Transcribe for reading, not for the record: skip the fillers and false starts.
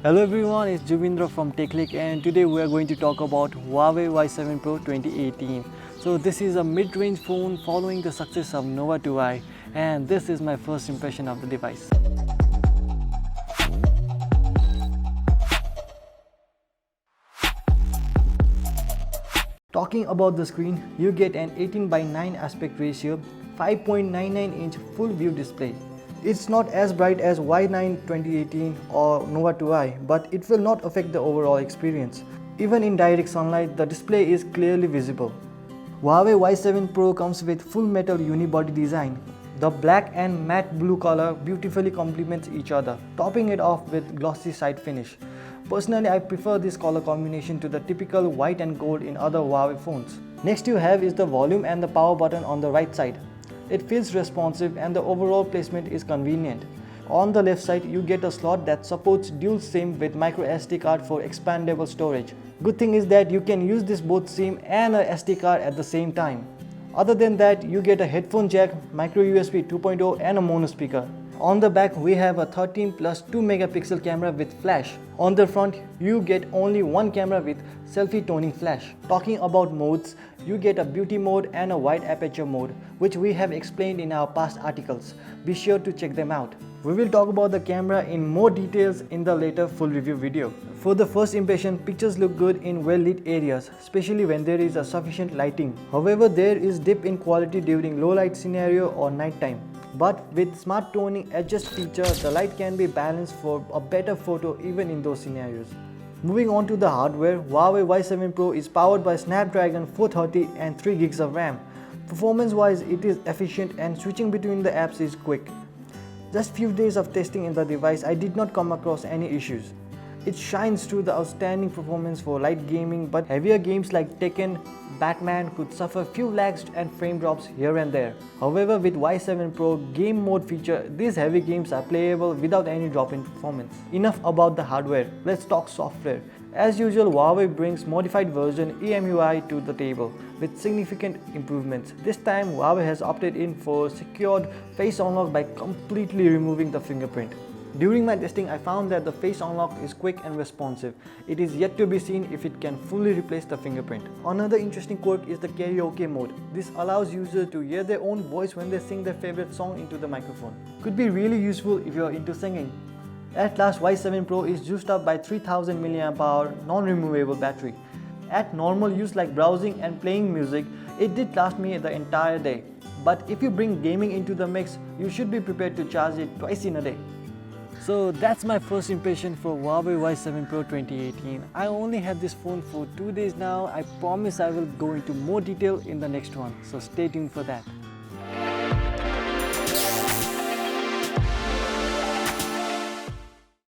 Hello everyone, it's Juvindra from TechClick and today we are going to talk about Huawei Y7 Pro 2018. So this is a mid-range phone following the success of Nova 2i and this is my first impression of the device. Talking about the screen, you get an 18:9 aspect ratio, 5.99-inch full view display. It's not as bright as Y9 2018 or Nova 2i, but it will not affect the overall experience. Even in direct sunlight, the display is clearly visible. Huawei Y7 Pro comes with full metal unibody design. The black and matte blue color beautifully complements each other, topping it off with glossy side finish. Personally, I prefer this color combination to the typical white and gold in other Huawei phones. Next you have is the volume and the power button on the right side. It feels responsive and the overall placement is convenient. On the left side, you get a slot that supports dual SIM with microSD card for expandable storage. Good thing is that you can use this both SIM and a SD card at the same time. Other than that, you get a headphone jack, micro USB 2.0 and a mono speaker. On the back, we have a 13 plus 2 megapixel camera with flash. On the front, you get only one camera with Selfie Toning Flash. Talking about modes, you get a beauty mode and a wide aperture mode, which we have explained in our past articles. Be sure to check them out. We will talk about the camera in more details in the later full review video. For the first impression, pictures look good in well-lit areas, especially when there is a sufficient lighting. However, there is dip in quality during low light scenario or night time. But with Smart Toning Adjust feature, the light can be balanced for a better photo even in those scenarios. Moving on to the hardware, Huawei Y7 Pro is powered by Snapdragon 430 and 3 GB of RAM. Performance wise, it is efficient and switching between the apps is quick. Just few days of testing in the device, I did not come across any issues. It shines through the outstanding performance for light gaming, but heavier games like Tekken, Batman could suffer few lags and frame drops here and there. However, with Y7 Pro game mode feature, these heavy games are playable without any drop in performance. Enough about the hardware, let's talk software. As usual, Huawei brings modified version EMUI to the table with significant improvements. This time, Huawei has opted in for secured face unlock by completely removing the fingerprint. During my testing, I found that the face unlock is quick and responsive. It is yet to be seen if it can fully replace the fingerprint. Another interesting quirk is the karaoke mode. This allows users to hear their own voice when they sing their favorite song into the microphone. Could be really useful if you are into singing. At last, Y7 Pro is juiced up by 3000 mAh non-removable battery. At normal use like browsing and playing music, it did last me the entire day. But if you bring gaming into the mix, you should be prepared to charge it twice in a day. So that's my first impression for Huawei Y7 Pro 2018. I only have this phone for 2 days now. I promise I will go into more detail in the next one. So stay tuned for that.